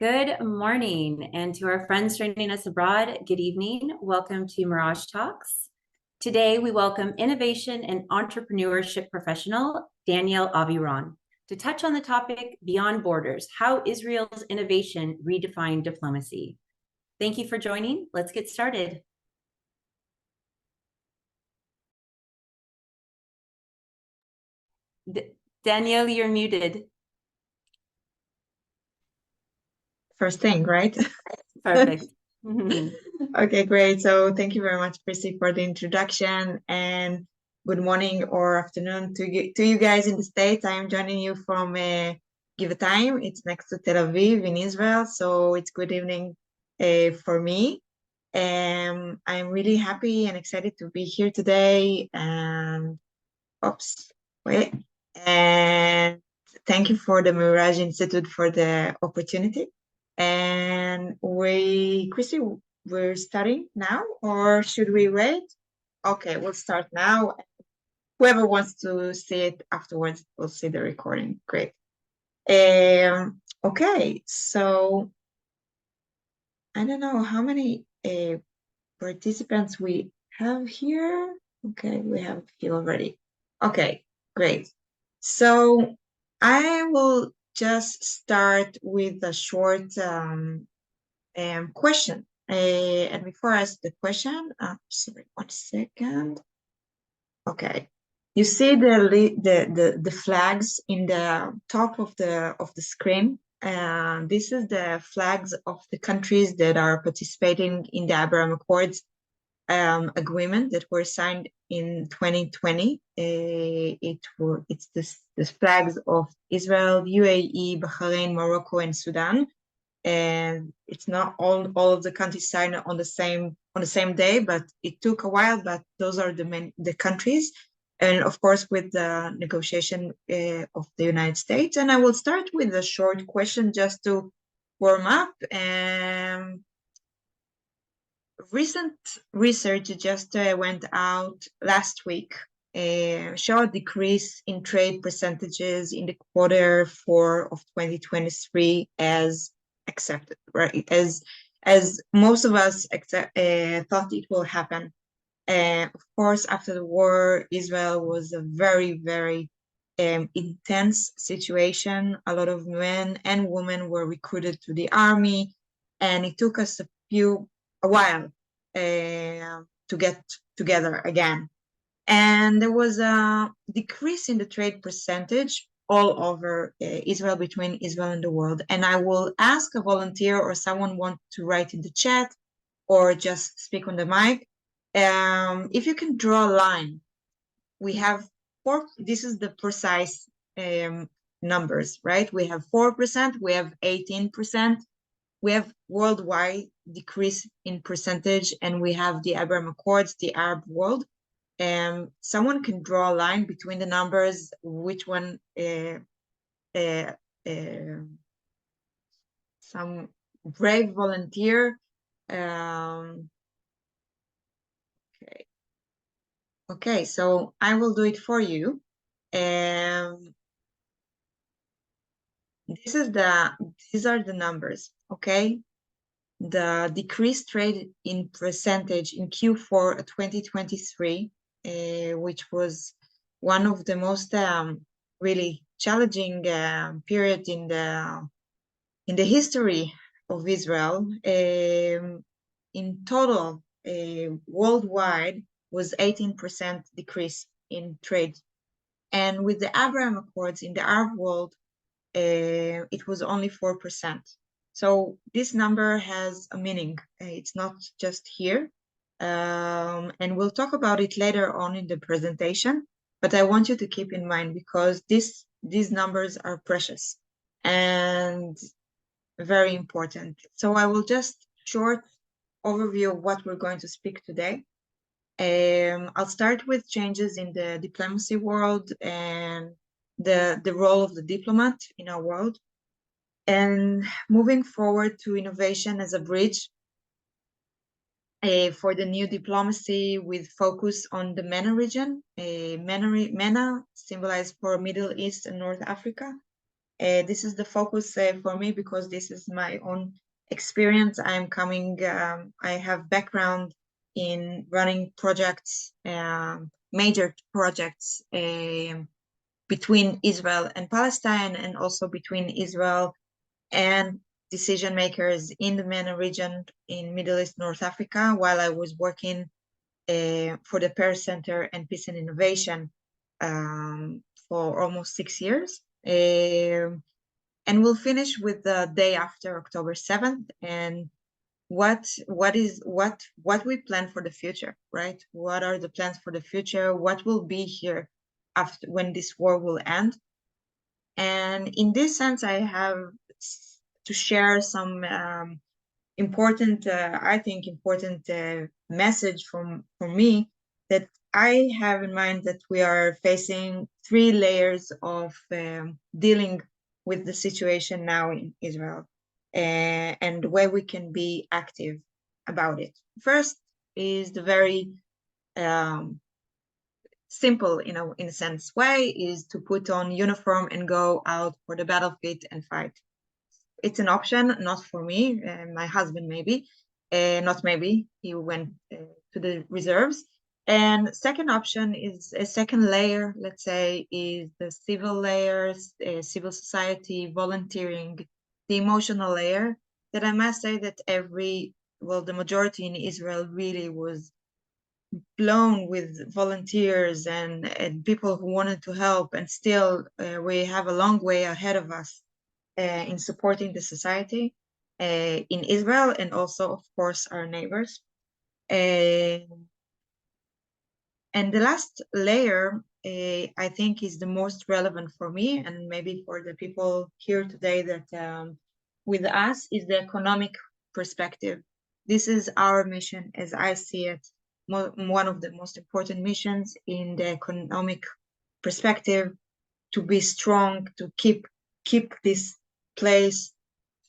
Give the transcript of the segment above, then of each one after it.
Good morning, and to our friends joining us abroad, good evening. Welcome to Mirage Talks. Today, we welcome innovation and entrepreneurship professional Danielle Aviran to touch on the topic Beyond Borders, how Israel's innovation redefined diplomacy. Thank you for joining. Let's get started. Danielle, you're muted. First thing, right? Perfect. Okay, great. So thank you very much, Prissy, for the introduction, and good morning or afternoon to you guys in the States. I am joining you from Givatayim. It's next to Tel Aviv in Israel, so it's good evening for me. I'm really happy and excited to be here today. And oops, wait. And thank you for the Mirage Institute for the opportunity. And Chrissy, we're starting now, or should we wait? Okay, we'll start now. Whoever wants to see it afterwards will see the recording. Great. Okay, so I don't know how many participants we have here. Okay, we have a few already. Okay, great. So I will just start with a short question. And before I ask the question, sorry, 1 second. Okay, you see the flags in the top of the screen. This is the flags of the countries that are participating in the Abraham Accords agreement that were signed in 2020. It's the flags of Israel, UAE, Bahrain, Morocco, and Sudan. And it's not all of the countries signed on the same day, but it took a while. But those are the countries, and of course with the negotiation of the United States. And I will start with a short question just to warm up. Recent research just went out last week, showed a decrease in trade percentages in the Q4 of 2023 as accepted, right? As most of us thought it will happen. Of course, after the war, Israel was a very, very intense situation. A lot of men and women were recruited to the army, and it took us a while to get together again. And there was a decrease in the trade percentage all over Israel, between Israel and the world. And I will ask a volunteer or someone want to write in the chat or just speak on the mic. If you can draw a line, we have this is the precise numbers, right? We have 4%, we have 18%, we have worldwide decrease in percentage, and we have the Abraham Accords, the Arab world. Someone can draw a line between the numbers, which one, some brave volunteer. Okay, so I will do it for you. These are the numbers, okay? The decreased trade in percentage in Q4 2023, which was one of the most really challenging period in the history of Israel. In total, worldwide, was 18% decrease in trade. And with the Abraham Accords in the Arab world, it was only 4%. So this number has a meaning. It's not just here. And we'll talk about it later on in the presentation, but I want you to keep in mind because these numbers are precious and very important. So I will just short overview of what we're going to speak today. I'll start with changes in the diplomacy world and the role of the diplomat in our world, and moving forward to innovation as a bridge for the new diplomacy with focus on the MENA region. MENA symbolized for Middle East and North Africa. This is the focus for me because this is my own experience. I have background in running projects, major projects between Israel and Palestine, and also between Israel and decision makers in the MENA region in Middle East, North Africa, while I was working for the Paris Center and Peace and Innovation for almost 6 years. And we'll finish with the day after October 7th and what we plan for the future, right? What are the plans for the future? What will be here after when this war will end? And in this sense, I have to share some important, I think, important message from me that I have in mind that we are facing three layers of dealing with the situation now in Israel and the way we can be active about it. First is the very simple, in a sense, way is to put on uniform and go out for the battlefield and fight. It's an option, not for me. My husband maybe, not maybe. He went to the reserves. And second option is a second layer, let's say, is the civil layers, civil society, volunteering, the emotional layer. That I must say that the majority in Israel really was blown with volunteers and people who wanted to help. And still, we have a long way ahead of us in supporting the society in Israel and also, of course, our neighbors. And the last layer, I think, is the most relevant for me and maybe for the people here today that with us is the economic perspective. This is our mission, as I see it, one of the most important missions in the economic perspective, to be strong, to keep this place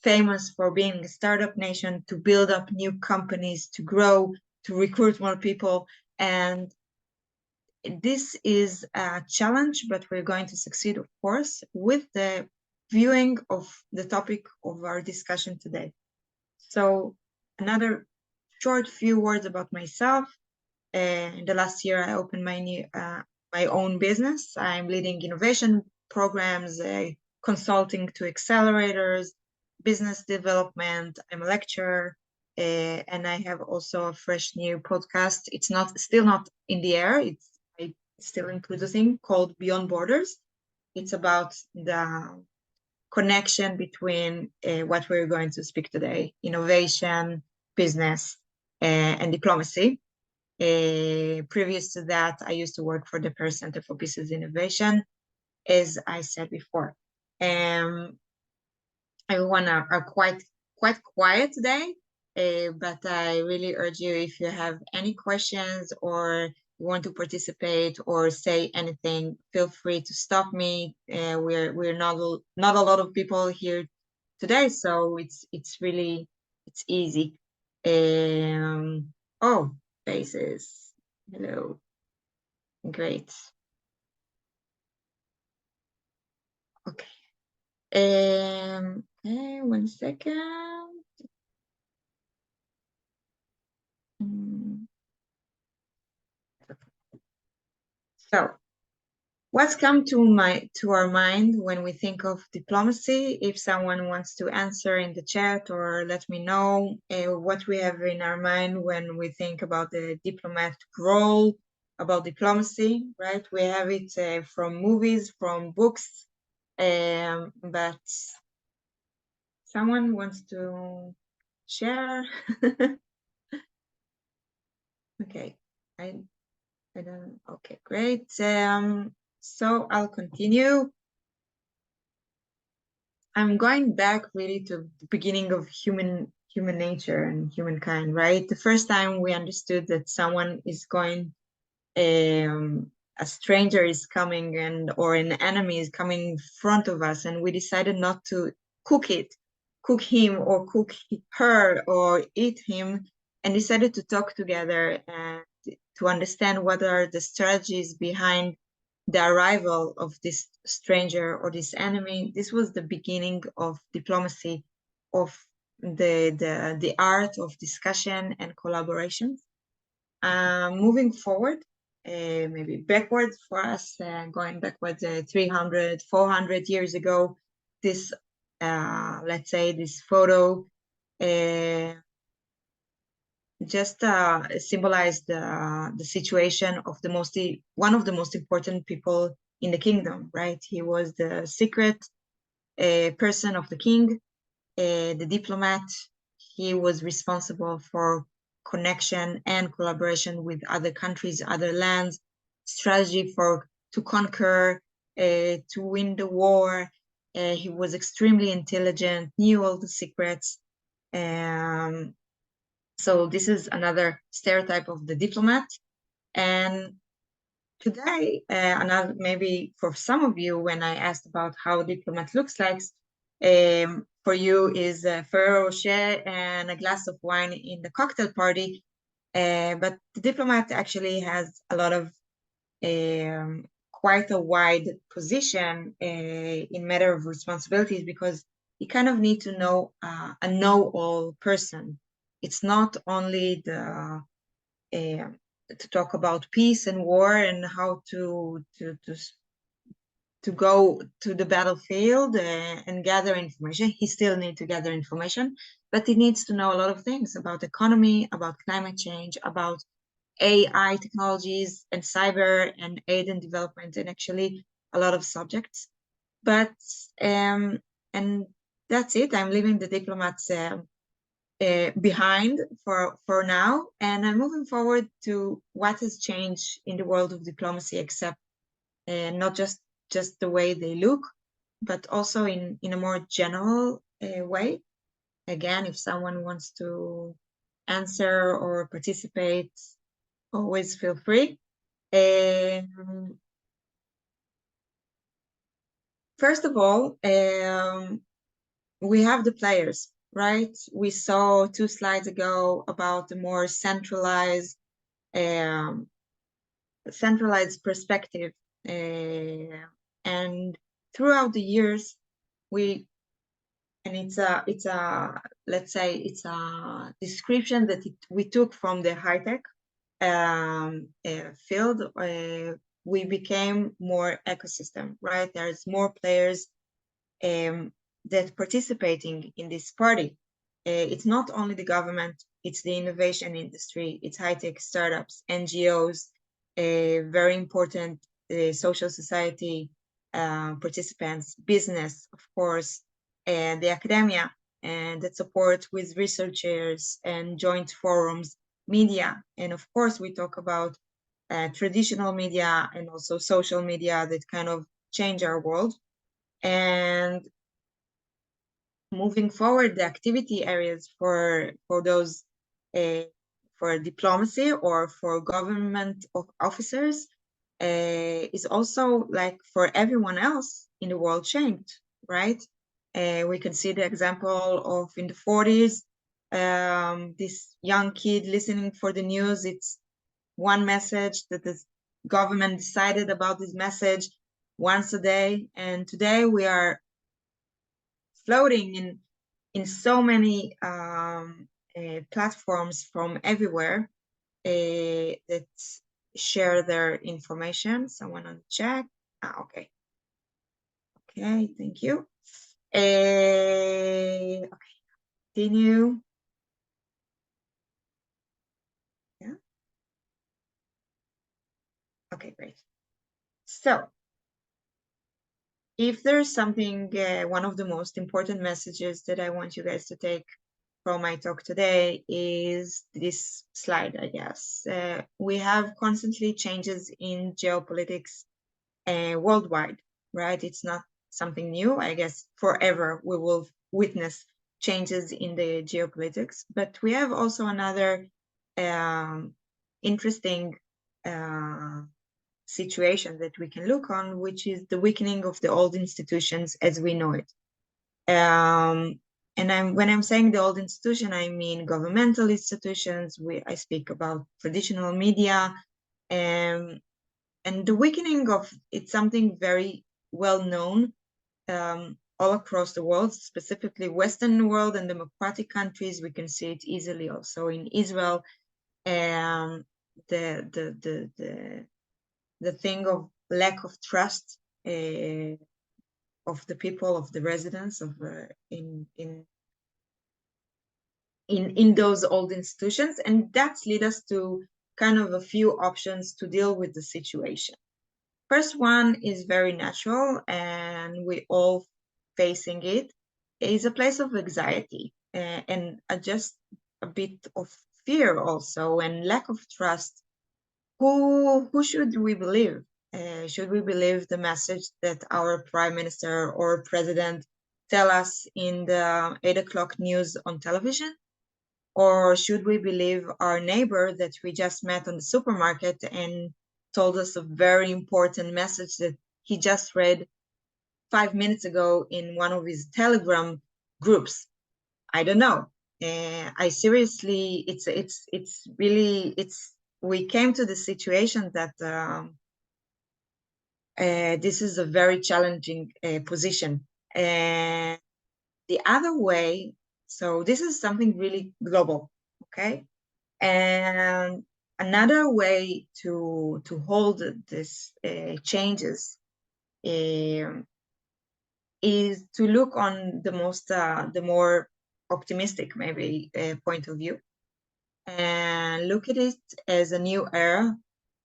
famous for being a startup nation, to build up new companies, to grow, to recruit more people. And this is a challenge, but we're going to succeed, of course, with the viewing of the topic of our discussion today. So another short few words about myself. In the last year, I opened my own business. I'm leading innovation programs, consulting to accelerators, business development. I'm a lecturer, and I have also a fresh new podcast. It's still not in the air. It's still in producing, called Beyond Borders. It's about the connection between what we're going to speak today: innovation, business, and diplomacy. Previous to that, I used to work for the Paris Center for Peace and Innovation, as I said before. Everyone are quite quiet today, but I really urge you, if you have any questions or you want to participate or say anything, feel free to stop me. We're not a lot of people here today, so it's easy. Oh, faces. Hello. Great. Okay. Okay, 1 second. So, what's come to our mind when we think of diplomacy? If someone wants to answer in the chat or let me know what we have in our mind when we think about the diplomat role, about diplomacy, right? We have it from movies, from books, but someone wants to share? Okay, I don't. Okay, great. So I'll continue. I'm going back really to the beginning of human nature and humankind, right? The first time we understood that someone is going, a stranger is coming or an enemy is coming in front of us, and we decided not to cook him or cook her or eat him, and decided to talk together and to understand what are the strategies behind the arrival of this stranger or this enemy, this was the beginning of diplomacy, of the art of discussion and collaboration. Moving forward, maybe backwards for us, going backwards 300, 400 years ago, this, let's say, this photo just symbolized the situation of one of the most important people in the kingdom, right? He was the secret person of the king, the diplomat. He was responsible for connection and collaboration with other countries, other lands, strategy to conquer, to win the war. He was extremely intelligent, knew all the secrets. So this is another stereotype of the diplomat. And today, another, maybe for some of you, when I asked about how a diplomat looks like, for you is a Ferrero Rocher and a glass of wine in the cocktail party. But the diplomat actually has a lot of quite a wide position in matter of responsibilities, because you kind of need to know a know-all person. It's not only to talk about peace and war and how to go to the battlefield and gather information. He still needs to gather information, but he needs to know a lot of things about economy, about climate change, about AI technologies and cyber and aid and development, and actually a lot of subjects. But and that's it. I'm leaving the diplomats behind for now, and I'm moving forward to what has changed in the world of diplomacy, except not just the way they look, but also in a more general way. Again, if someone wants to answer or participate, always feel free. First of all, we have the players, right? We saw 2 slides ago about the more centralized perspective, and throughout the years, it's a let's say it's a description that we took from the high tech field. We became more ecosystem, right? There's more players that participating in this party. It's not only the government, it's the innovation industry, it's high-tech startups, NGOs, very important social society participants, business, of course, and the academia, and that support with researchers and joint forums, media, and of course we talk about traditional media and also social media that kind of change our world. And moving forward, the activity areas for those for diplomacy or for government officers is also like for everyone else in the world changed, right? We can see the example of in the 40s, this young kid listening for the news. It's one message that the government decided about this message once a day, and today we are floating in so many platforms from everywhere that share their information. Someone on the chat. Okay. Okay, thank you. Okay, continue. Yeah. Okay, great. So, if there's something, one of the most important messages that I want you guys to take from my talk today is this slide, I guess. We have constantly changes in geopolitics worldwide, right? It's not something new. I guess forever we will witness changes in the geopolitics, but we have also another interesting situation that we can look on, which is the weakening of the old institutions as we know it. And when I'm saying the old institution, I mean governmental institutions. I speak about traditional media, And the weakening of it's something very well known all across the world, specifically Western world and democratic countries. We can see it easily also in Israel. Um, the thing of lack of trust of the people, of the residents of in those old institutions, and that's lead us to kind of a few options to deal with the situation. First one is very natural, and we all facing it, is a place of anxiety and just a bit of fear also, and lack of trust. Who should we believe? Should we believe the message that our prime minister or president tell us in the 8 o'clock news on television? Or should we believe our neighbor that we just met on the supermarket and told us a very important message that he just read 5 minutes ago in one of his Telegram groups? I don't know. I seriously, it's really, we came to the situation that this is a very challenging position. And the other way, so this is something really global, okay? And another way to hold this changes is to look on the more optimistic maybe point of view, and look at it as a new era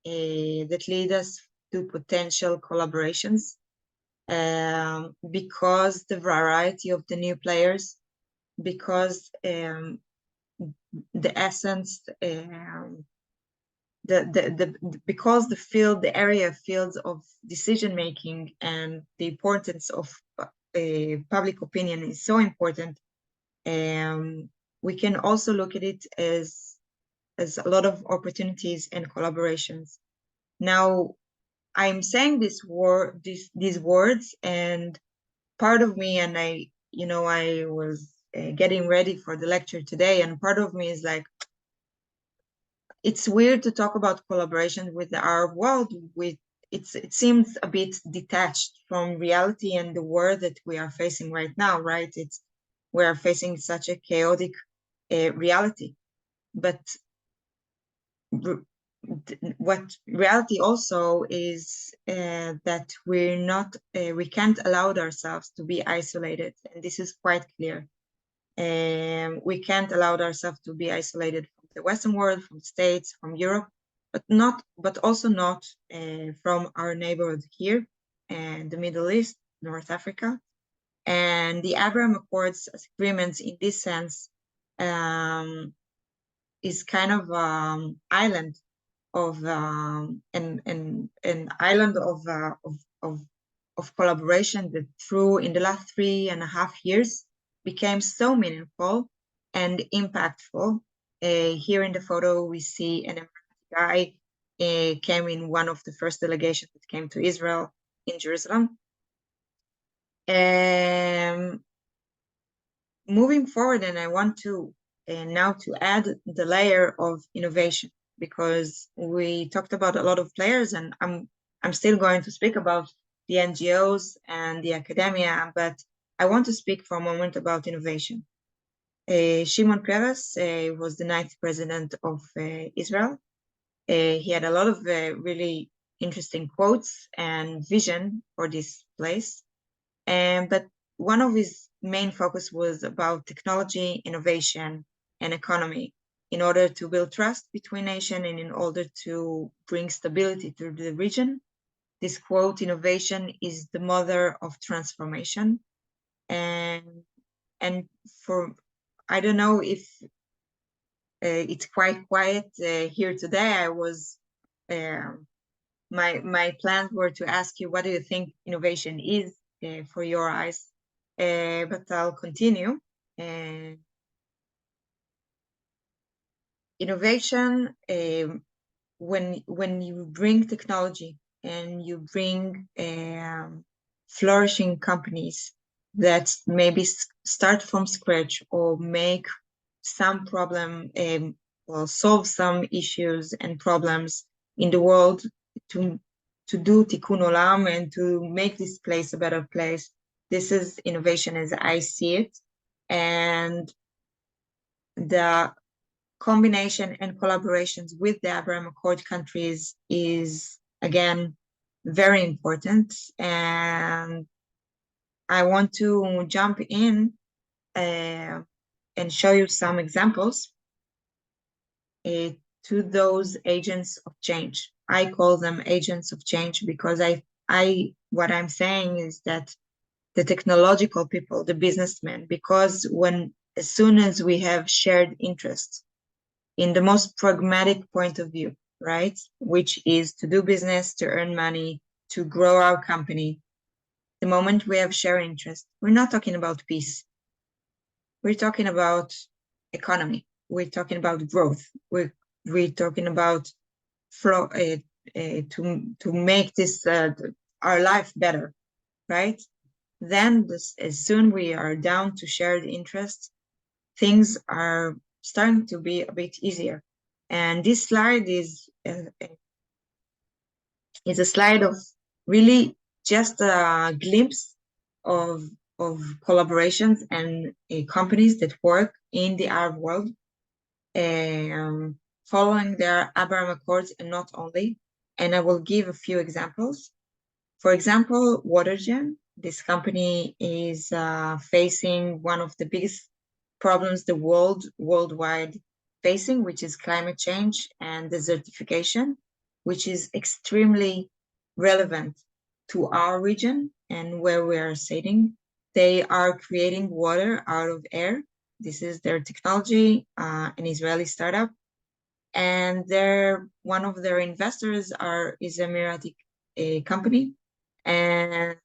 that leads us to potential collaborations, because the variety of the new players, because the essence, because the area fields of decision making and the importance of public opinion is so important. We can also look at it as a lot of opportunities and collaborations. Now, I'm saying these words, and part of me, and I was getting ready for the lecture today, and part of me is like, it's weird to talk about collaboration with the Arab world. It seems a bit detached from reality and the world that we are facing right now, right? We are facing such a chaotic reality, but what reality also is that we can't allow ourselves to be isolated, and this is quite clear. We can't allow ourselves to be isolated from the Western world, from the States, from Europe, but also not from our neighborhood here, and the Middle East, North Africa. And the Abraham Accords agreements in this sense is kind of island of an island of collaboration that through in the last 3.5 years became so meaningful and impactful. Here in the photo, we see an American guy came in one of the first delegations that came to Israel in Jerusalem. Moving forward, and I want to now to add the layer of innovation, because we talked about a lot of players, and I'm still going to speak about the NGOs and the academia, but I want to speak for a moment about innovation. Shimon Peres was the 9th president of Israel. He had a lot of really interesting quotes and vision for this place. But one of his main focus was about technology, innovation, and economy in order to build trust between nations and in order to bring stability to the region. This quote, innovation is the mother of transformation. And for, I don't know if it's quite quiet here today. I was, my plans were to ask you, what do you think innovation is for your eyes? But I'll continue. Innovation, when you bring technology and you bring flourishing companies that maybe start from scratch or make some problem, or solve some issues and problems in the world do tikkun olam and to make this place a better place. This is innovation as I see it. And the combination and collaborations with the Abraham Accord countries is, again, very important. And I want to jump in and show you some examples to those agents of change. I call them agents of change because what I'm saying is that the technological people, the businessmen, because as soon as we have shared interests in the most pragmatic point of view, right, which is to do business, to earn money, to grow our company, the moment we have shared interest, we're not talking about peace. We're talking about economy. We're talking about growth. We're talking about flow, to make this our life better, right? Then as soon we are down to shared interests, things are starting to be a bit easier. And this slide is a slide of really just a glimpse of collaborations and companies that work in the Arab world, following their Abraham Accords and not only. And I will give a few examples. For example, Watergen. This company is facing one of the biggest problems the worldwide facing, which is climate change and desertification, which is extremely relevant to our region and where we are sitting. They are creating water out of air. This is their technology, an Israeli startup. And one of their investors is Emirati company. And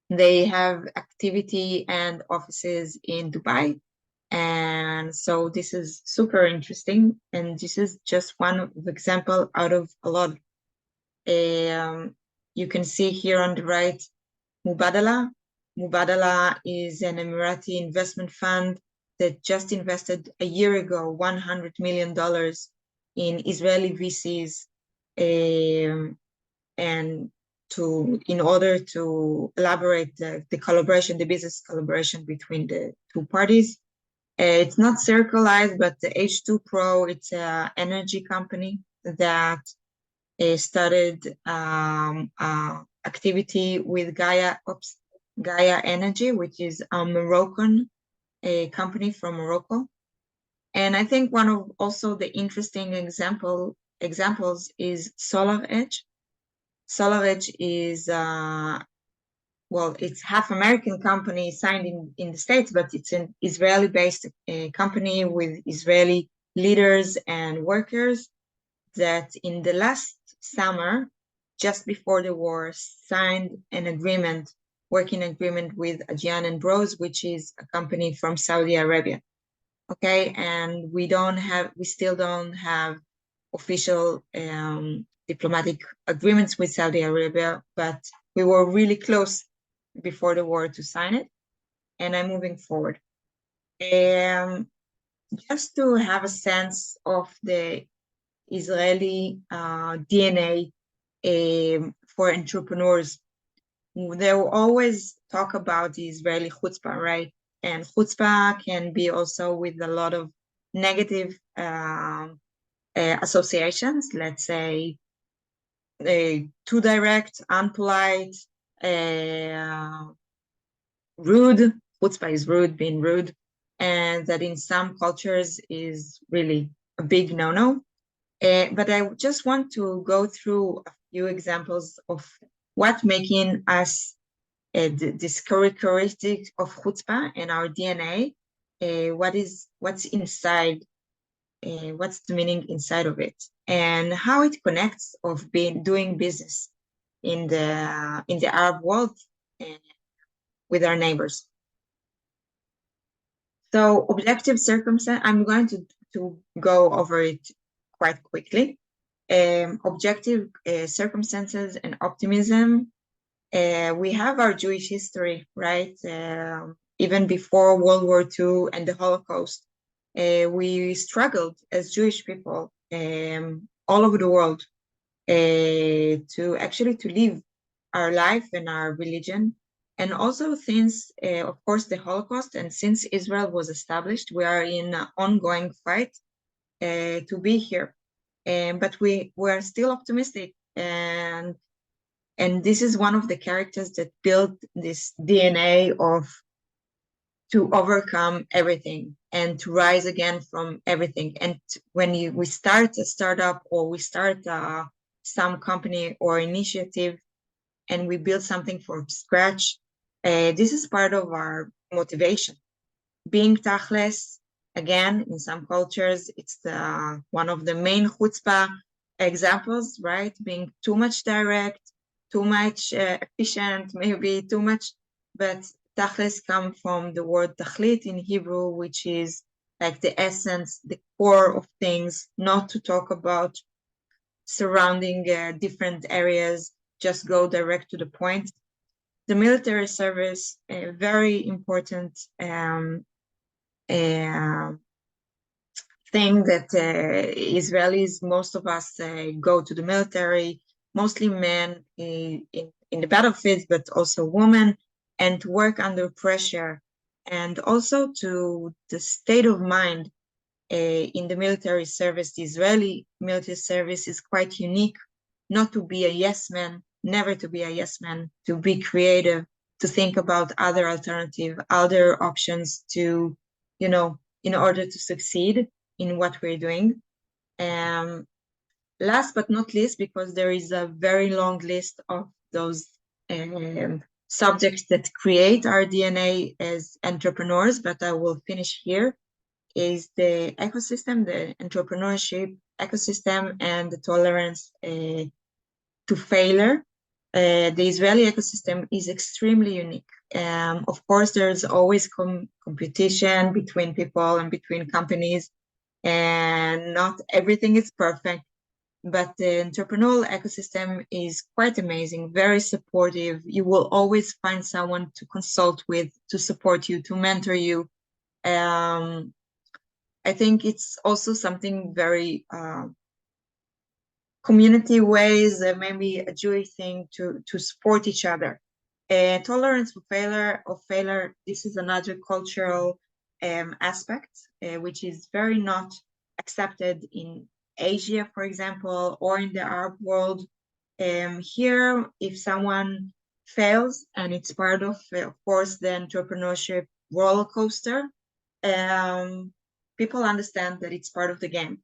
they have activity and offices in Dubai. And so this is super interesting. And this is just one example out of a lot. You can see here on the right, Mubadala. Mubadala is an Emirati investment fund that just invested a year ago $100 million in Israeli VCs, and in order to elaborate the collaboration, the business collaboration between the two parties. It's not Circleize, but the H2 Pro, it's an energy company that started activity with Gaia Energy, which is a Moroccan company from Morocco. And I think one of also the interesting examples is SolarEdge. SolarEdge is it's half American company signed in the States, but it's an Israeli-based company with Israeli leaders and workers that in the last summer, just before the war, signed an working agreement with Ajian and Bros, which is a company from Saudi Arabia. Okay, and we still don't have official diplomatic agreements with Saudi Arabia, but we were really close before the war to sign it, and I'm moving forward. Just to have a sense of the Israeli DNA for entrepreneurs, they will always talk about the Israeli chutzpah, right? And chutzpah can be also with a lot of negative associations, let's say too direct, unpolite, rude. Chutzpah is rude, being rude, and that in some cultures is really a big no-no. But I just want to go through a few examples of what making us this characteristic of chutzpah and our DNA. What's inside. What's the meaning inside of it, and how it connects of doing business in the Arab world with our neighbors. So objective circumstance, I'm going to go over it quite quickly. Objective circumstances and optimism. We have our Jewish history, right? Even before World War II and the Holocaust, we struggled as Jewish people all over the world to actually to live our life and our religion. And also since, of course, the Holocaust, and since Israel was established, we are in an ongoing fight to be here. But we're still optimistic, and this is one of the characters that built this DNA of to overcome everything and to rise again from everything. And when we start a startup or we start some company or initiative and we build something from scratch, this is part of our motivation. Being tachles, again, in some cultures, it's one of the main chutzpah examples, right? Being too much direct, too much efficient, maybe too much, but tachlis come from the word tachlit in Hebrew, which is like the essence, the core of things, not to talk about surrounding different areas, just go direct to the point. The military service, a very important thing that Israelis, most of us go to the military, mostly men in the battlefield, but also women, and to work under pressure, and also to the state of mind in the military service. The Israeli military service is quite unique, not to be a yes man, never to be a yes man, to be creative, to think about other alternative, other options to, in order to succeed in what we're doing. Last but not least, because there is a very long list of those subjects that create our DNA as entrepreneurs, but I will finish here, is the ecosystem, the entrepreneurship ecosystem, and the tolerance to failure. The Israeli ecosystem is extremely unique. Of course, there's always competition between people and between companies, and not everything is perfect, but the entrepreneurial ecosystem is quite amazing, very supportive. You will always find someone to consult with, to support you, to mentor you. I think it's also something very community ways, maybe a Jewish thing to support each other. Tolerance for failure, this is another cultural aspect, which is very not accepted in Asia, for example, or in the Arab world. Here, if someone fails, and it's part of course, the entrepreneurship roller coaster, people understand that it's part of the game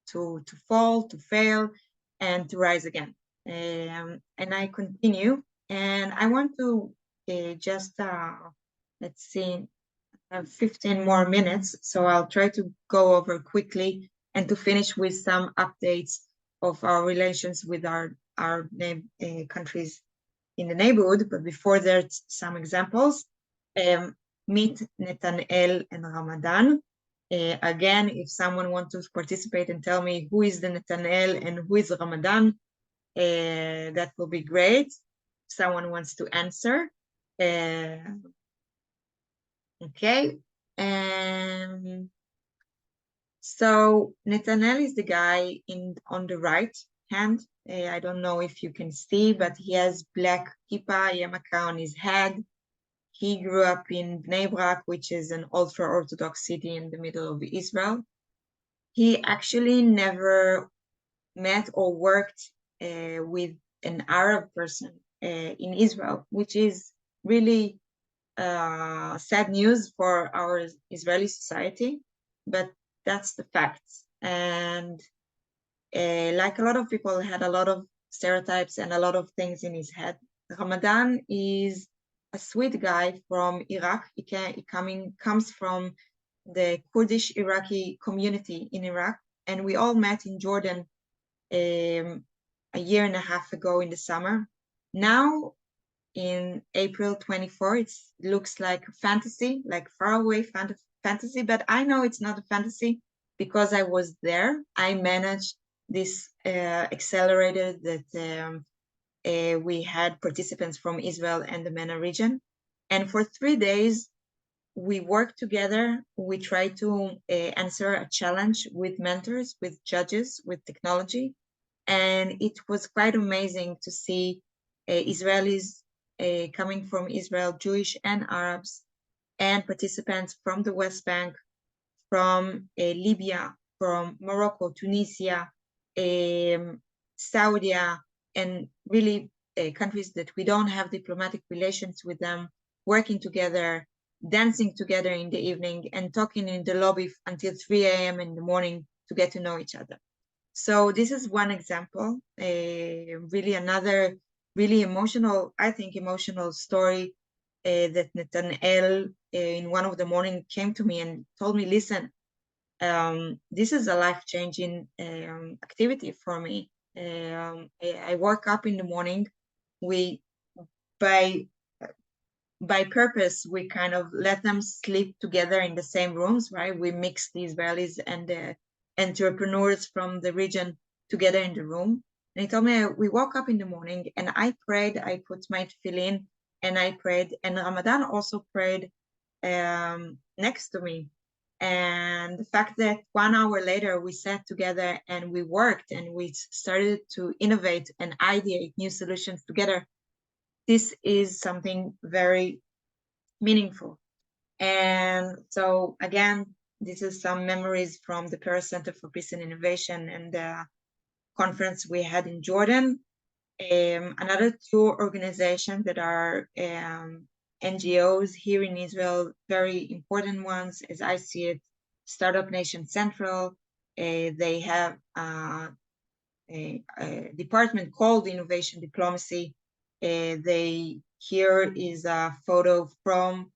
to fall, to fail, and to rise again. And I continue, and I want to just, let's see, have 15 more minutes, so I'll try to go over quickly and to finish with some updates of our relations with our countries in the neighborhood. But before that, some examples. Meet Netanel and Ramadan. Again, if someone wants to participate and tell me who is the Netanel and who is Ramadan, that will be great. Someone wants to answer. Okay. So Netanel is the guy on the right hand. I don't know if you can see, but he has black kippah, yarmulke on his head. He grew up in Bnei Brak, which is an ultra-Orthodox city in the middle of Israel. He actually never met or worked with an Arab person in Israel, which is really sad news for our Israeli society, but that's the facts. And like a lot of people, had a lot of stereotypes and a lot of things in his head. Ramadan is a sweet guy from Iraq. He comes from the Kurdish Iraqi community in Iraq, and we all met in Jordan a year and a half ago in the summer. Now, in April 24, it looks like a fantasy, like faraway fantasy, but I know it's not a fantasy because I was there. I managed this accelerator that we had participants from Israel and the MENA region. And for 3 days, we worked together. We tried to answer a challenge with mentors, with judges, with technology. And it was quite amazing to see Israelis coming from Israel, Jewish and Arabs, and participants from the West Bank, from Libya, from Morocco, Tunisia, Saudi, and really countries that we don't have diplomatic relations with them, working together, dancing together in the evening, and talking in the lobby until 3 a.m. in the morning to get to know each other. So this is one example, really another really emotional, I think, emotional story that Nathanael in one of the morning came to me and told me, listen, this is a life-changing activity for me. I woke up in the morning. We, by purpose, we kind of let them sleep together in the same rooms, right? We mix the Israelis and the entrepreneurs from the region together in the room. And he told me, we woke up in the morning and I prayed, I put my tefillin and I prayed, and Ramadan also prayed next to me. And the fact that 1 hour later we sat together and we worked and we started to innovate and ideate new solutions together, this is something very meaningful. And so again, this is some memories from the Paris Center for Peace and Innovation and the conference we had in Jordan. Another two organizations that are NGOs here in Israel, very important ones, as I see it, Startup Nation Central. They have a department called Innovation Diplomacy. Here is a photo from,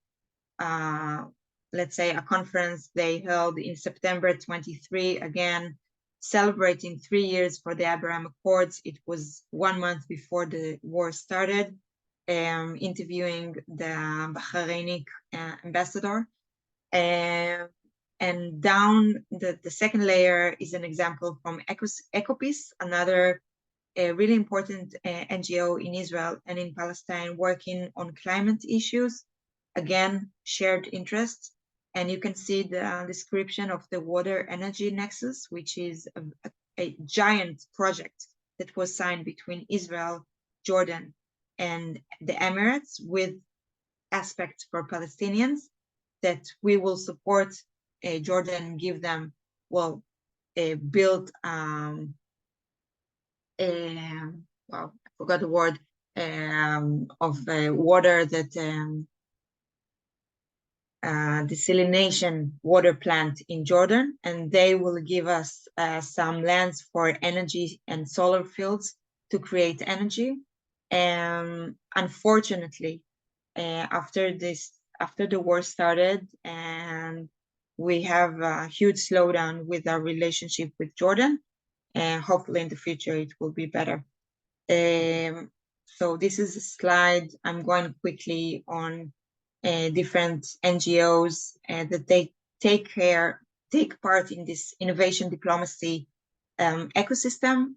let's say, a conference they held in September 23, again, celebrating 3 years for the Abraham Accords. It was 1 month before the war started, interviewing the Bahraini ambassador. And down the second layer is an example from Ecopeace, another really important NGO in Israel and in Palestine working on climate issues. Again, shared interests. And you can see the description of the Water Energy Nexus, which is a giant project that was signed between Israel, Jordan, and the Emirates, with aspects for Palestinians that we will support Jordan, give them, well, build, well, I forgot the word, of water that desalination water plant in Jordan, and they will give us some lands for energy and solar fields to create energy. Unfortunately, after the war started, and we have a huge slowdown with our relationship with Jordan, and hopefully in the future it will be better. So this is a slide. I'm going quickly on different NGOs that they take part in this innovation diplomacy ecosystem.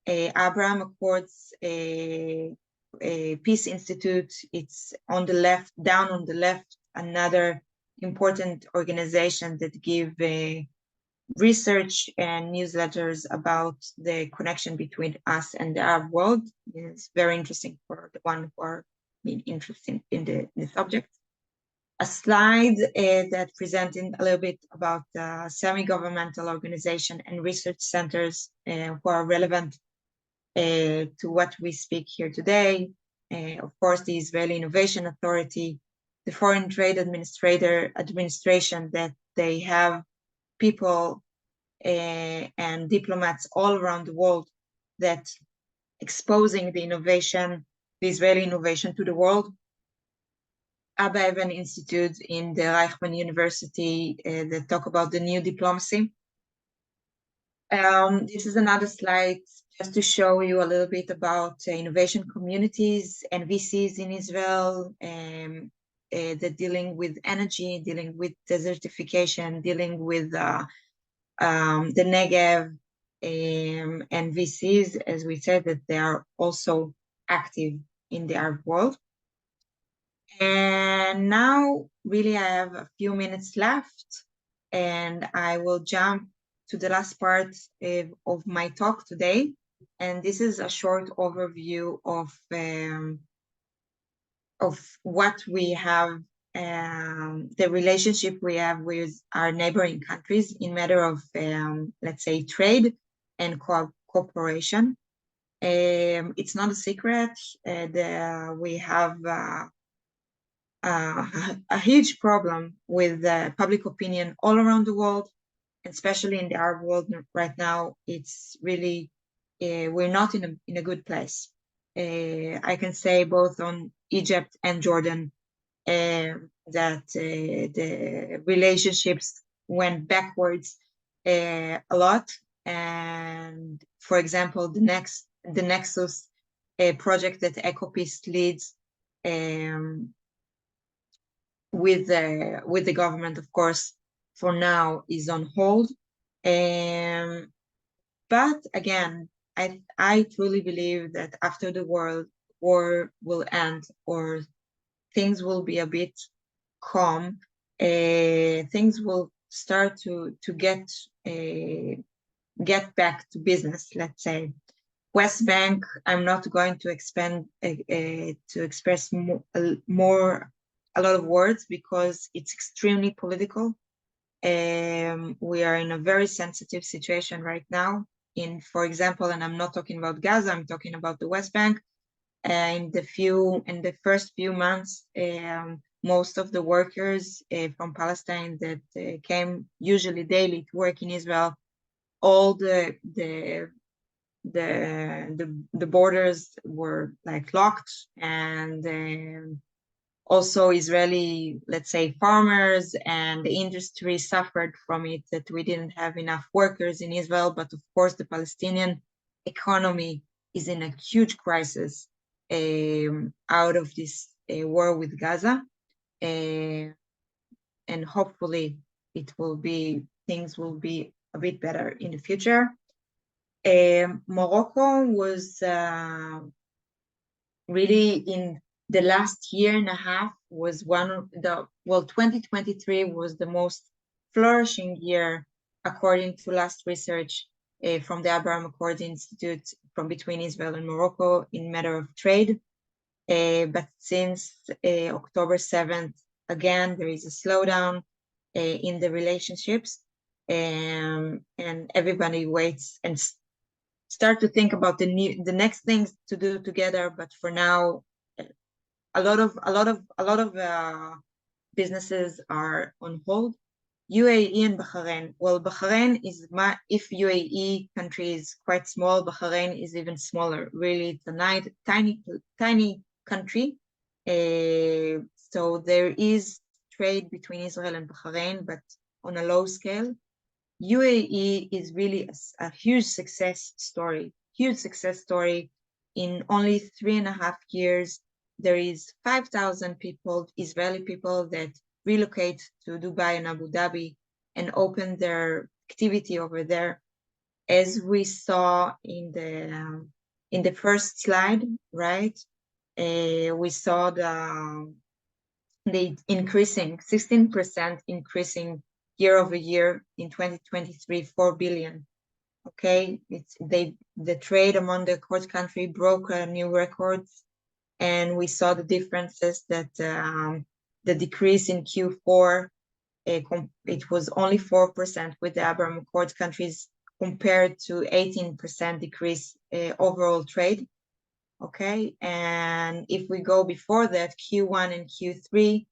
Abraham Accords, Peace Institute, it's on the left, down on the left, another important organization that give research and newsletters about the connection between us and the Arab world. It's very interesting for the one who are interested in the subject. A slide that presenting a little bit about the semi-governmental organization and research centers who are relevant to what we speak here today. Of course, the Israeli Innovation Authority, the Foreign Trade Administration, that they have people and diplomats all around the world that exposing the innovation, the Israeli innovation to the world. Abba Eban Institute in the Reichman University that talk about the new diplomacy. This is another slide just to show you a little bit about innovation communities and VCs in Israel that dealing with energy, dealing with desertification, dealing with the Negev, and VCs, as we said, that they are also active in the Arab world. And now, really, I have a few minutes left, and I will jump to the last part of my talk today, And this is a short overview of what we have, the relationship we have with our neighboring countries in matter of, let's say, trade and cooperation. It's not a secret. We have a huge problem with public opinion all around the world, especially in the Arab world right now. It's really, we're not in a good place. I can say both on Egypt and Jordan that the relationships went backwards a lot. And for example, the Nexus project that EcoPeace leads, with the government, of course, for now is on hold. But again, I truly believe that after the war will end, or things will be a bit calm, things will start to get back to business, let's say. West Bank, I'm not going to express a lot of words because it's extremely political. We are in a very sensitive situation right now. For example, and I'm not talking about Gaza, I'm talking about the West Bank. In the first few months, most of the workers from Palestine that came usually daily to work in Israel, all the borders were like locked, and also Israeli, let's say, farmers and the industry suffered from it, that we didn't have enough workers in Israel. But of course, the Palestinian economy is in a huge crisis out of this war with Gaza. And hopefully things will be a bit better in the future. Morocco was really, in the last year and a half, was 2023 was the most flourishing year according to last research from the Abraham Accords Institute, from between Israel and Morocco in matter of trade. But since October 7th, again, there is a slowdown in the relationships, and everybody waits and start to think about the next things to do together. But for now, a lot of businesses are on hold. UAE and Bahrain. Well, Bahrain is if UAE country is quite small, Bahrain is even smaller. Really, it's a tiny country. So there is trade between Israel and Bahrain, but on a low scale. UAE is really a huge success story. In only 3.5 years, there is 5,000 people, Israeli people, that relocate to Dubai and Abu Dhabi and open their activity over there. As we saw in the first slide, right? We saw the increasing 16% increasing year over year in 2023, 4 billion. Okay, the trade among the accord country broke new records, and we saw the differences that the decrease in Q4, it was only 4% with the Abraham Accords countries compared to 18% decrease overall trade. Okay, and if we go before that, Q1 and Q3,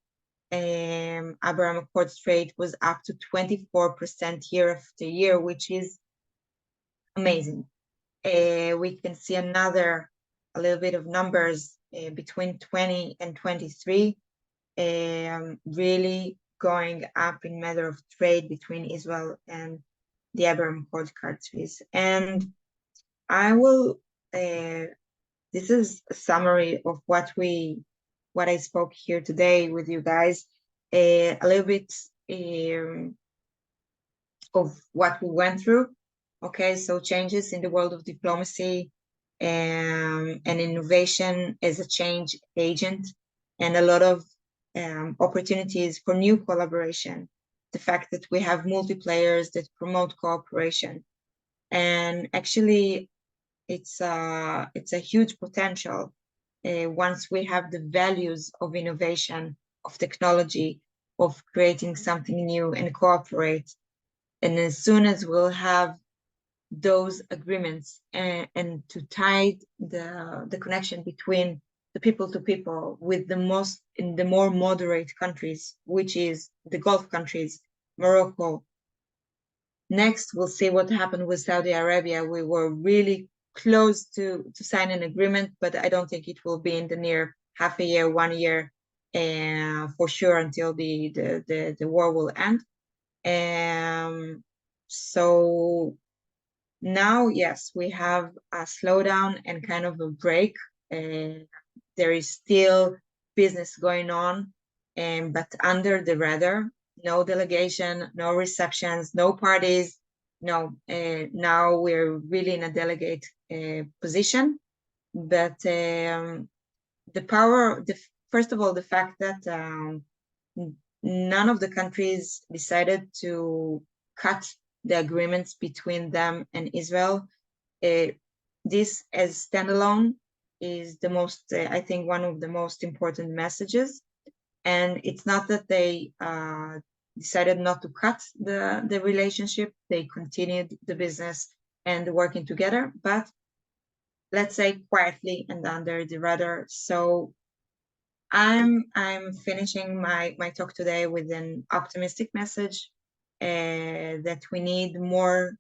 Abraham Accords trade was up to 24% year after year, which is amazing. We can see a little bit of numbers between 20 and 23, really going up in matter of trade between Israel and the Abraham Accords countries. And I will, this is a summary of what I spoke here today with you guys, a little bit of what we went through. Okay, so changes in the world of diplomacy and innovation as a change agent, and a lot of opportunities for new collaboration. The fact that we have multiplayers that promote cooperation. And actually, it's a huge potential once we have the values of innovation, of technology, of creating something new and cooperate. And as soon as we'll have those agreements and to tie the connection between the people to people with in the more moderate countries, which is the Gulf countries, Morocco. Next, we'll see what happened with Saudi Arabia. We were really close to sign an agreement, but I don't think it will be in the near half a year, 1 year, for sure, until the war will end. So now, yes, we have a slowdown and kind of a break. There is still business going on, but under the radar, no delegation, no receptions, no parties. No, now we're really in a delegate position. But first of all, the fact that none of the countries decided to cut the agreements between them and Israel. This as standalone is the most, I think, one of the most important messages. And it's not that they decided not to cut the relationship. They continued the business and working together, but let's say quietly and under the radar. So I'm finishing my talk today with an optimistic message that we need more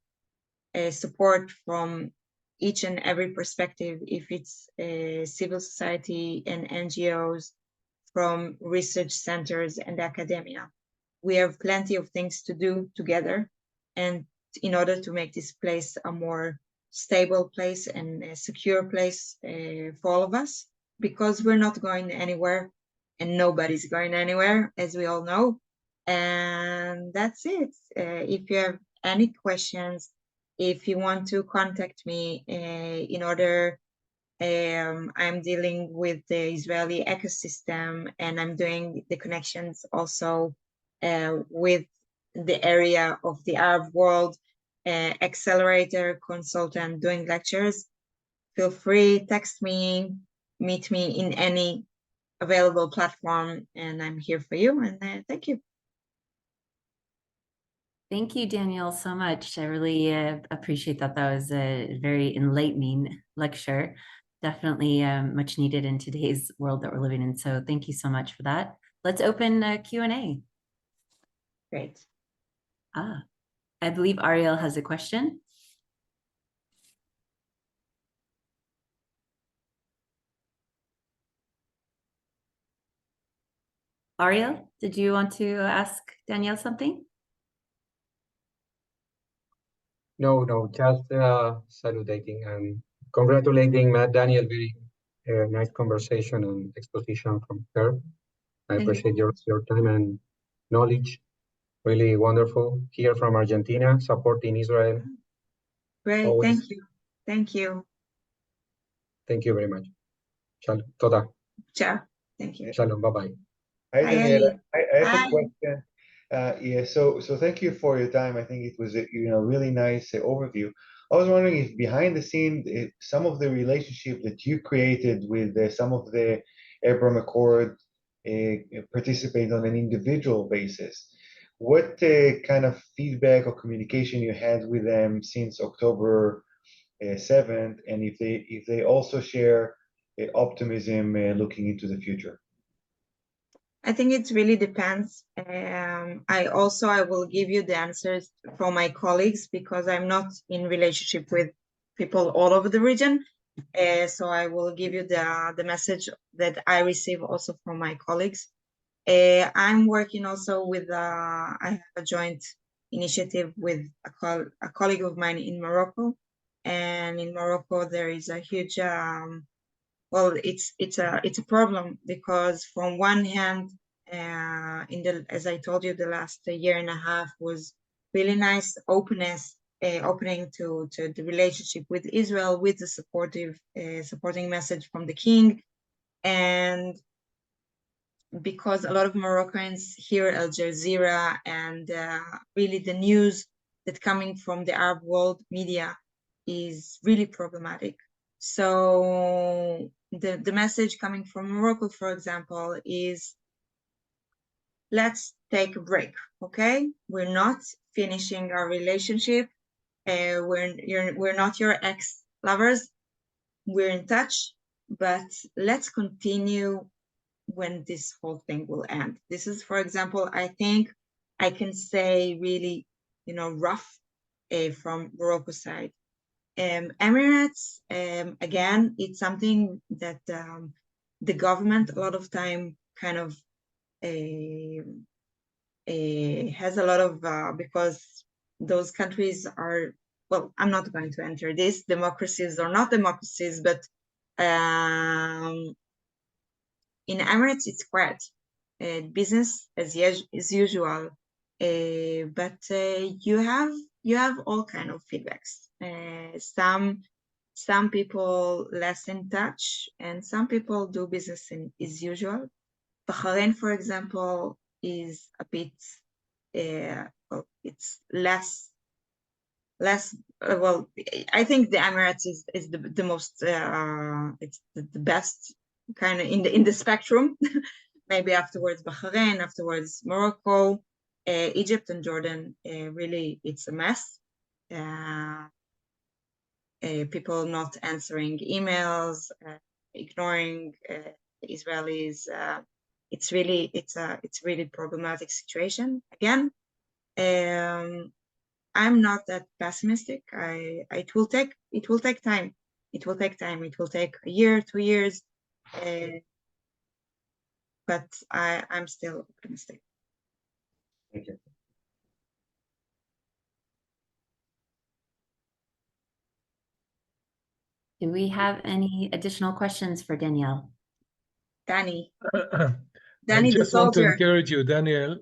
support from each and every perspective, if it's civil society and NGOs, from research centers and academia. We have plenty of things to do together, and in order to make this place a more stable place and a secure place for all of us, because we're not going anywhere and nobody's going anywhere, as we all know. And that's it. If you have any questions, if you want to contact me in order, I'm dealing with the Israeli ecosystem, and I'm doing the connections also with the area of the Arab world, accelerator consultant doing lectures. Feel free, text me, meet me in any available platform, and I'm here for you. And thank you. Thank you, Danielle, so much. I really appreciate that. That was a very enlightening lecture. Definitely much needed in today's world that we're living in. So thank you so much for that. Let's open Q&A. Great. I believe Ariel has a question. Ariel, did you want to ask Danielle something? No, just saluting and congratulating Matt Daniel. Very nice conversation and exposition from her. I appreciate your time and knowledge. Really wonderful. Here from Argentina, supporting Israel. Great, Always. thank you. Thank you. Thank you very much. Shalom. Toda. Ciao. Thank you. Shalom. Bye-bye. Hi, Daniela. I have Hi. a question. Yeah, so thank you for your time. I think it was a really nice overview. I was wondering if behind the scene, if some of the relationship that you created with some of the Abraham Accord participate on an individual basis. What kind of feedback or communication you had with them since October 7th, and if they also share optimism looking into the future? I think it really depends. I will give you the answers from my colleagues, because I'm not in relationship with people all over the region. So I will give you the message that I receive also from my colleagues. I'm working also with, I have a joint initiative with a colleague of mine in Morocco. And in Morocco, there is a huge, well, it's a problem, because from one hand, as I told you, the last year and a half was really nice opening to the relationship with Israel, with the supporting message from the king. And because a lot of Moroccans hear Al Jazeera and really the news that coming from the Arab world media is really problematic. So the message coming from Morocco, for example, is let's take a break, okay? We're not finishing our relationship. We're not your ex-lovers. We're in touch, but let's continue when this whole thing will end. This is, for example, I think I can say really, rough from Morocco side. Emirates, again, it's something that the government a lot of time kind of has a lot of, because those countries are, well, I'm not going to enter this, democracies or not democracies, but in Emirates, it's quiet, business as usual, but you have all kind of feedbacks. Some people less in touch, and some people do business as usual. Bahrain, for example, is a bit, well, it's less. Well, I think the Emirates is the most, it's the best kind of in the spectrum. Maybe afterwards Bahrain, afterwards Morocco, Egypt and Jordan. Really, it's a mess. People not answering emails, ignoring the Israelis. It's really problematic situation. Again, I'm not that pessimistic. It will take time. It will take time. It will take a year, 2 years, but I'm still optimistic. Thank you. Do we have any additional questions for Danielle? Danny, I the just want to soldier. encourage you, Daniel.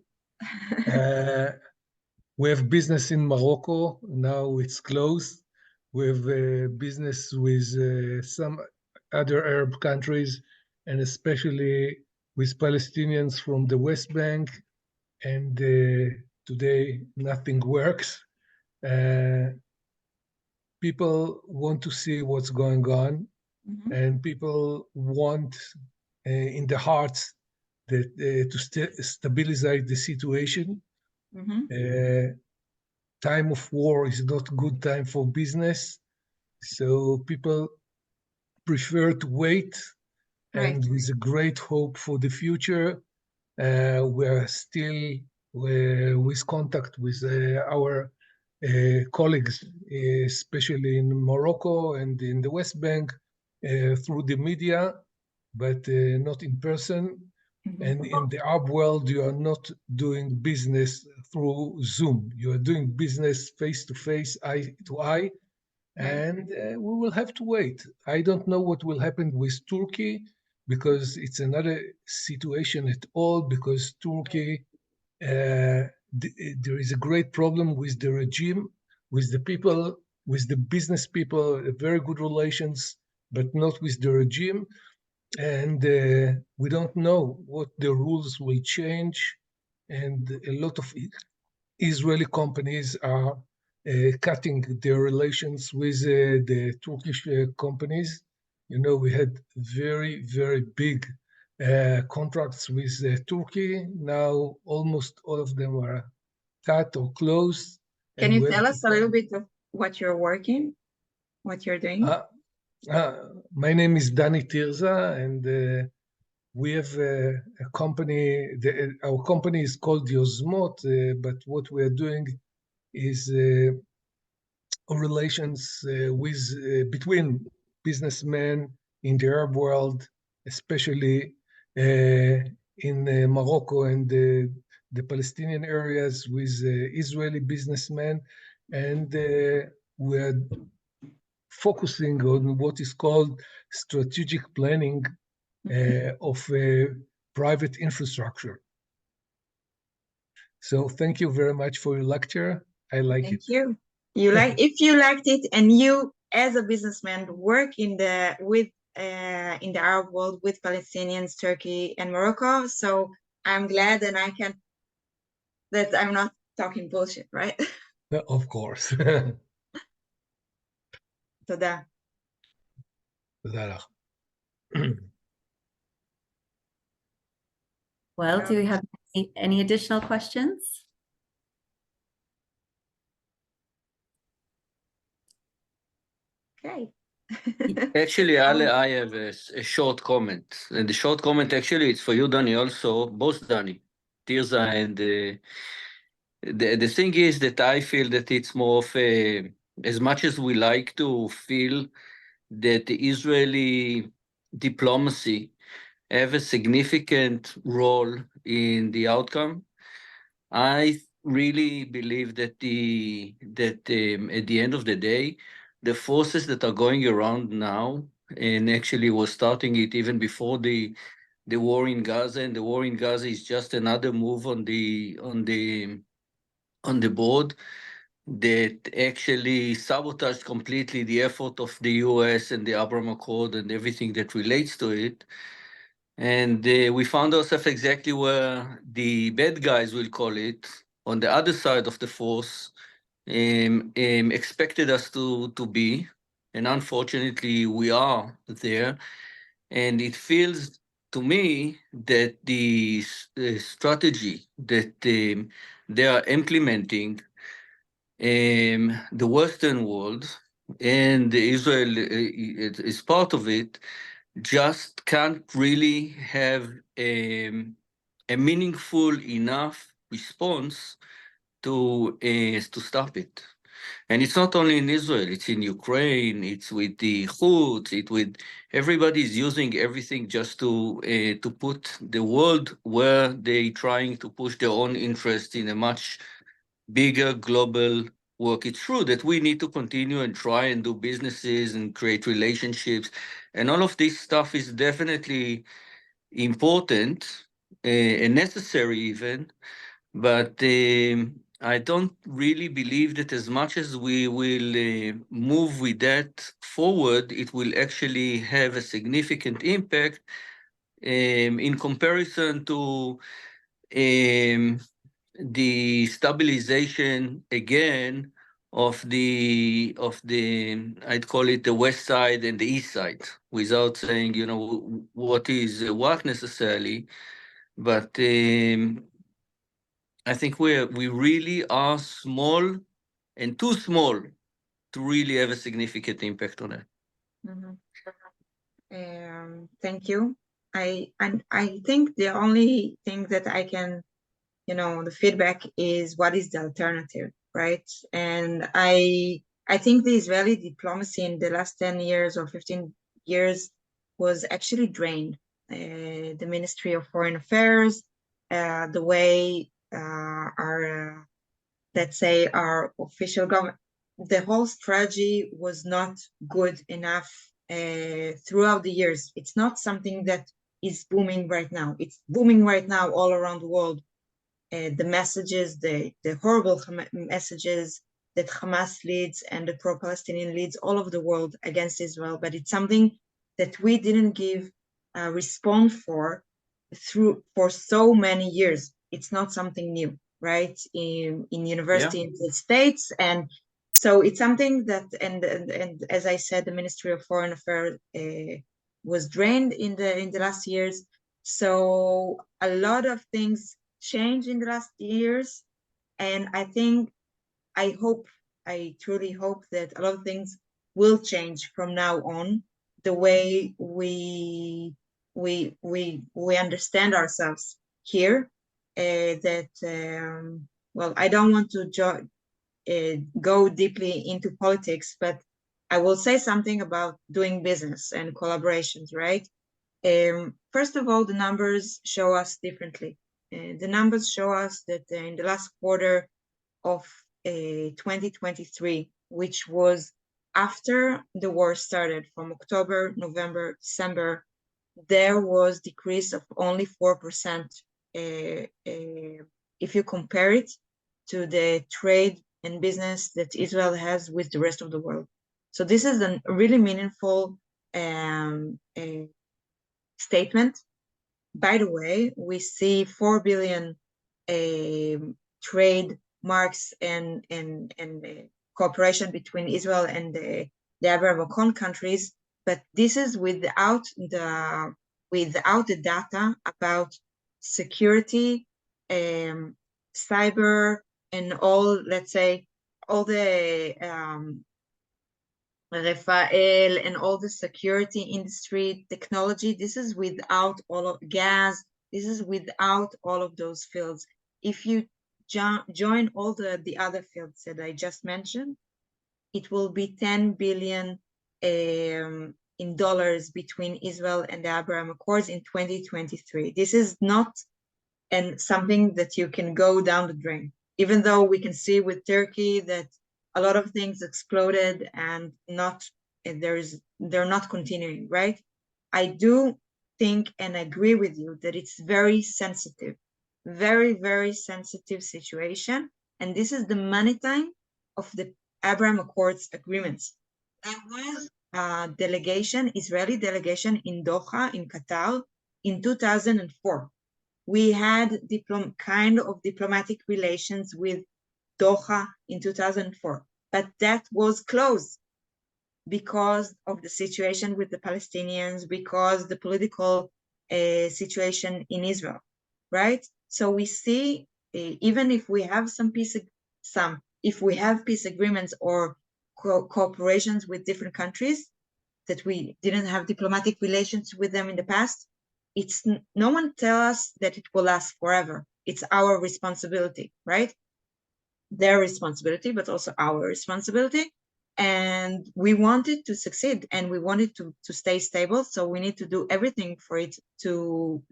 We have business in Morocco. Now it's closed. We have business with some other Arab countries, and especially with Palestinians from the West Bank. And today, nothing works. People want to see what's going on, and people want in the hearts that to stabilize the situation. Time of war is not good time for business, so people prefer to wait. Right. And with a great hope for the future, we are still with contact with our colleagues, especially in Morocco and in the West Bank, through the media, but not in person. And in the Arab world, you are not doing business through Zoom. You are doing business face to face, eye to eye, and we will have to wait. I don't know what will happen with Turkey, because it's another situation at all, because Turkey, there is a great problem with the regime, with the people, with the business people, very good relations, but not with the regime. And we don't know what the rules will change. And a lot of Israeli companies are cutting their relations with the Turkish companies. We had very, very big contracts with Turkey. Now almost all of them are cut or closed. Can you tell us a little bit of what you're doing? My name is Dani Tirza, and we have a company. Our company is called Yozmot, but what we are doing is relations between businessmen in the Arab world, especially in Morocco and the Palestinian areas, with Israeli businessmen, and we are focusing on what is called strategic planning of private infrastructure. So thank you very much for your lecture. I like it. Thank you. If you liked it, and you as a businessman work in the Arab world with Palestinians, Turkey and Morocco, so I'm glad, and that I'm not talking bullshit, right? Of course. תודה. תודה לך. Well, do we have any additional questions? Okay. Actually, Ale, I have a short comment. And the short comment, actually, it's for you, Danny, also, both Danny, Tirza, and the thing is that I feel that it's more of a, as much as we like to feel that the Israeli diplomacy have a significant role in the outcome, I really believe that at the end of the day, the forces that are going around now, and actually was starting it even before the war in Gaza, and the war in Gaza is just another move on the board that actually sabotaged completely the effort of the US and the Abraham Accord and everything that relates to it. And we found ourselves exactly where the bad guys, will call it, on the other side of the force, expected us to be. And unfortunately, we are there. And it feels to me that the strategy that they are implementing, the Western world and Israel is part of it, just can't really have a meaningful enough response to stop it. And it's not only in Israel, it's in Ukraine, it's with the Houthis, it's with everybody's using everything just to put the world where they trying to push their own interest in a much bigger global work. It's true that we need to continue and try and do businesses and create relationships. And all of this stuff is definitely important and necessary even, but I don't really believe that as much as we will move with that forward, it will actually have a significant impact in comparison to the stabilization again of the I'd call it the west side and the east side, without saying what is what necessarily, but I think we really are small and too small to really have a significant impact on it. Mhm. Thank you. I think the only thing that I can, the feedback is what is the alternative, right? And I think the Israeli diplomacy in the last 10 years or 15 years was actually drained. The Ministry of Foreign Affairs, the way our, let's say, our official government, the whole strategy was not good enough throughout the years. It's not something that is booming right now. It's booming right now all around the world. The messages, the horrible messages that Hamas leads and the pro-Palestinian leads all over the world against Israel, but it's something that we didn't give a response for so many years. It's not something new, right? In university in the States, and so it's something that, and as I said, the Ministry of Foreign Affairs was drained in the last years. So a lot of things changed in the last years, and I truly hope that a lot of things will change from now on. The way we understand ourselves here, well, I don't want to go deeply into politics, but I will say something about doing business and collaborations, right? First of all, the numbers show us differently. The numbers show us that in the last quarter of 2023, which was after the war started, from October, November, December, there was decrease of only 4% if you compare it to the trade and business that Israel has with the rest of the world. So this is a really meaningful statement. By the way, we see 4 billion trade marks and cooperation between Israel and the Abraham Accord countries, but this is without the data about security, cyber, and all, let's say, all the Rafael and all the security industry technology. This is without all of gas. This is without all of those fields. If you join all the other fields that I just mentioned, it will be 10 billion in dollars between Israel and the Abraham Accords in 2023. This is not something that you can go down the drain, even though we can see with Turkey that a lot of things exploded and they're not continuing, right? I do think and agree with you that it's very sensitive, very, very sensitive situation. And this is the money time of the Abraham Accords agreements. There was a delegation, Israeli delegation in Doha, in Qatar, in 2004. We had kind of diplomatic relations with Doha in 2004, but that was closed because of the situation with the Palestinians, because the political situation in Israel, right? So we see, even if we have if we have peace agreements or cooperations with different countries that we didn't have diplomatic relations with them in the past, no one tell us that it will last forever. It's our responsibility, right? Their responsibility, but also our responsibility. And we want it to succeed and we want it to stay stable. So we need to do everything for it to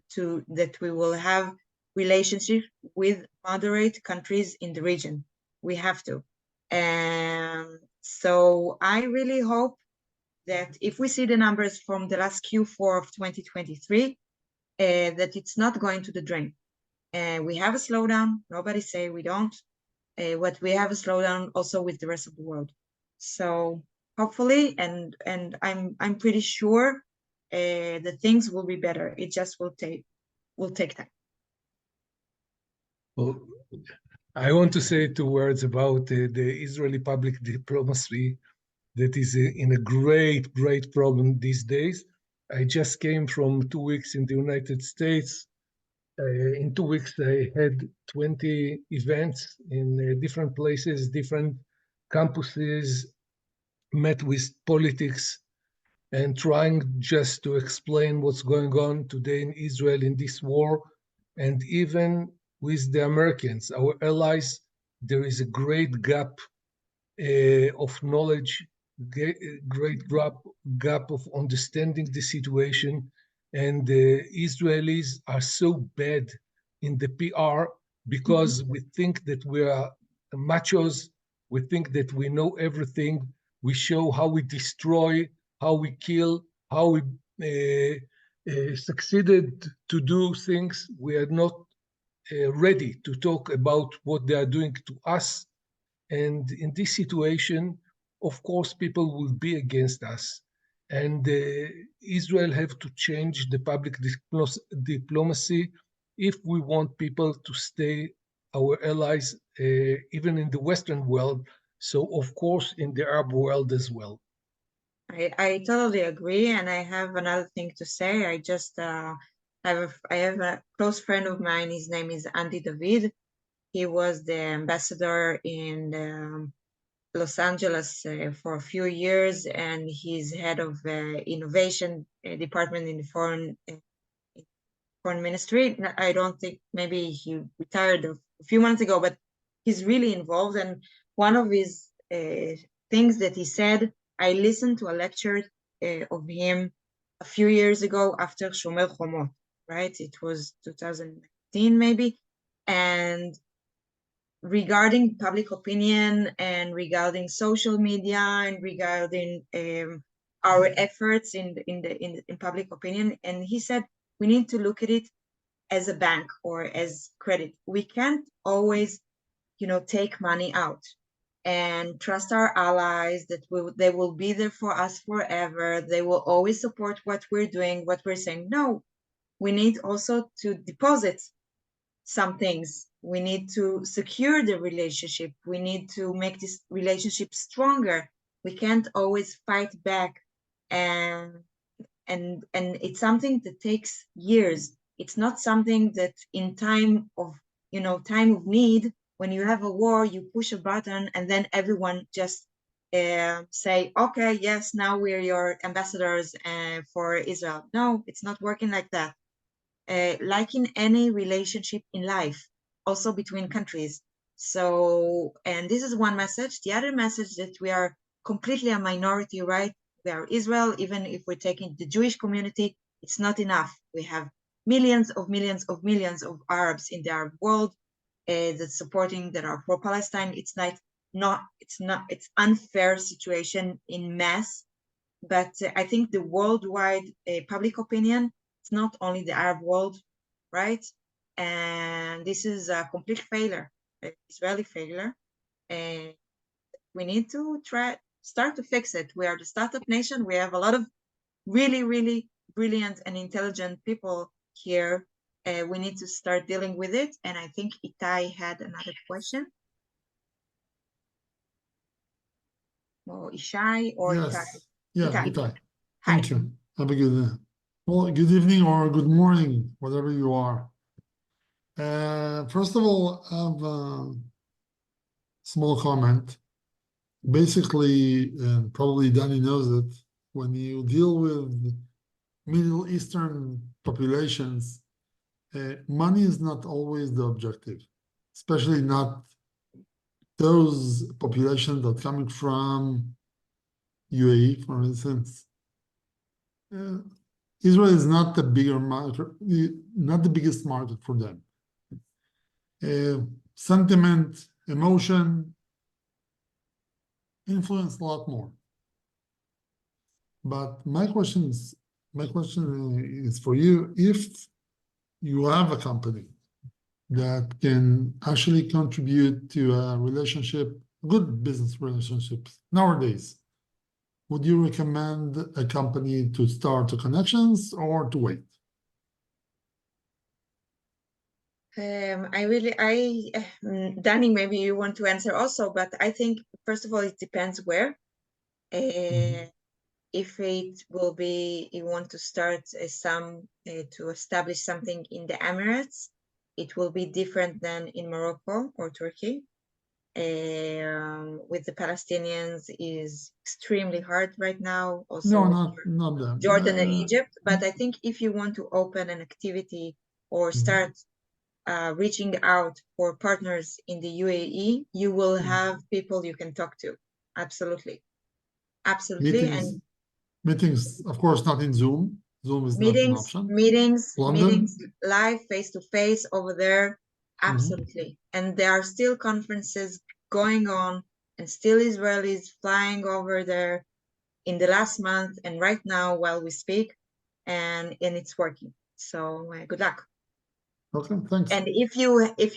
that we will have relationships with moderate countries in the region. We have to. And so I really hope that if we see the numbers from the last Q4 of 2023, that it's not going to the drain. We have a slowdown. Nobody say we don't. But we have a slowdown also with the rest of the world. So hopefully, and I'm pretty sure that things will be better. It just will take time. Well, I want to say 2 words about the Israeli public diplomacy that is in a great problem these days. I just came from 2 weeks in the United States. In 2 weeks, I had 20 events in different places, different campuses, met with politics, and trying just to explain what's going on today in Israel in this war. And even with the Americans, our allies, there is a great gap of knowledge, great gap of understanding the situation. And the Israelis are so bad in the PR because we think that we are machos, we think that we know everything. We show how we destroy, how we kill, how we succeeded to do things. We are not ready to talk about what they are doing to us. And in this situation, of course, people will be against us. And Israel have to change the public diplomacy if we want people to stay our allies, even in the Western world. So, of course, in the Arab world as well. I totally agree, and I have another thing to say. I just I have a close friend of mine. His name is Andy David. He was the ambassador in Los Angeles for a few years, and he's head of innovation department in the foreign ministry. I don't think, maybe he retired a few months ago, but he's really involved. And one of his things that he said, I listened to a lecture of him a few years ago after Shomer Chomot, right? It was 2019 maybe. And regarding public opinion and regarding social media and regarding our efforts in public opinion, and he said we need to look at it as a bank or as credit. We can't always, take money out and trust our allies that they will be there for us forever. They will always support what we're doing, what we're saying. No, we need also to deposit some things. We need to secure the relationship. We need to make this relationship stronger. We can't always fight back, and it's something that takes years. It's not something that in time of need, when you have a war, you push a button and then everyone just say, okay, yes, now we're your ambassadors for Israel. No, it's not working like that. Like in any relationship in life, also between countries. So, and this is one message. The other message, that we are completely a minority, right? We are Israel. Even if we're taking the Jewish community, it's not enough. We have millions of Arabs in the Arab world that's supporting, that are for Palestine. It's unfair situation in mass, but I think the worldwide public opinion, it's not only the Arab world, right? And this is a complete failure, Israeli failure. And we need to start to fix it. We are the startup nation. We have a lot of really, really brilliant and intelligent people here. We need to start dealing with it. And I think Itai had another question. Or Ishai or Yes. Itai. Yeah, Itai. Itai. Hi. Thank you. Have a good good evening or good morning, whatever you are. First of all, I have a small comment. Basically, and probably Danny knows it, when you deal with Middle Eastern populations, money is not always the objective, especially not those populations that coming from UAE, for instance. Israel is not the bigger market, not the biggest market for them. Sentiment, emotion influence a lot more. But my question is for you: if you have a company that can actually contribute to a relationship, good business relationships nowadays, would you recommend a company to start the connections or to wait? Danny, maybe you want to answer also, but I think, first of all, it depends where. If it will be, you want to start to establish something in the Emirates, it will be different than in Morocco or Turkey. With the Palestinians is extremely hard right now. Also, not them. Jordan and Egypt. But I think if you want to open an activity or start reaching out for partners in the UAE, you will have people you can talk to. Absolutely. Meetings, of course, not in Zoom. Zoom is not an option. Meetings live, face-to-face over there. Absolutely. And there are still conferences going on, and still Israelis flying over there in the last month and right now while we speak, and it's working. So good luck. Okay, thanks. And if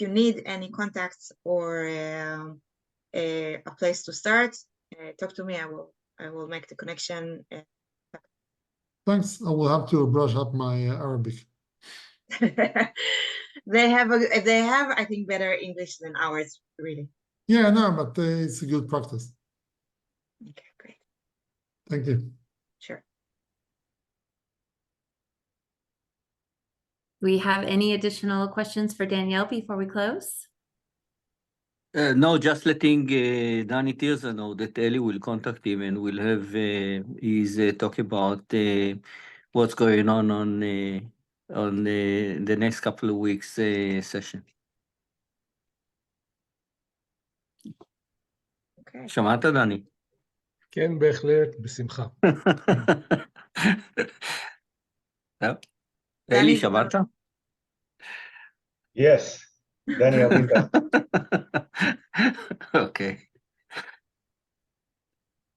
you need any contacts or a place to start, talk to me. I will make the connection. Thanks. I will have to brush up my Arabic. They have, I think, better English than ours, really. Yeah, no, but it's a good practice. Okay, great. Thank you. Sure. We have any additional questions for Danielle before we close? No, just letting Danny Tirza know that Eli will contact him and we'll have his talk about what's going on the next couple of weeks session. Okay. שמעת, דני? כן, בהחלט, בשמחה. אלי, שמעת? Yes, Danny, I'll be in touch. Okay.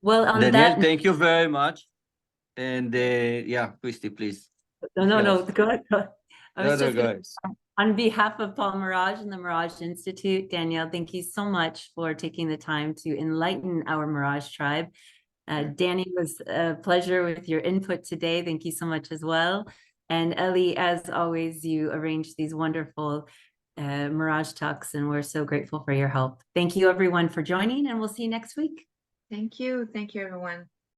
Well, on Danielle, that, thank you very much. And yeah, Christy, please. no, go ahead. I was just go gonna, ahead. on behalf of Paul Mirage and the Mirage Institute, Danielle, thank you so much for taking the time to enlighten our Mirage tribe. Danny, it was a pleasure with your input today. Thank you so much as well. And Eli, as always, you arranged these wonderful Mirage talks, and we're so grateful for your help. Thank you, everyone, for joining, and we'll see you next week. Thank you. Thank you, everyone.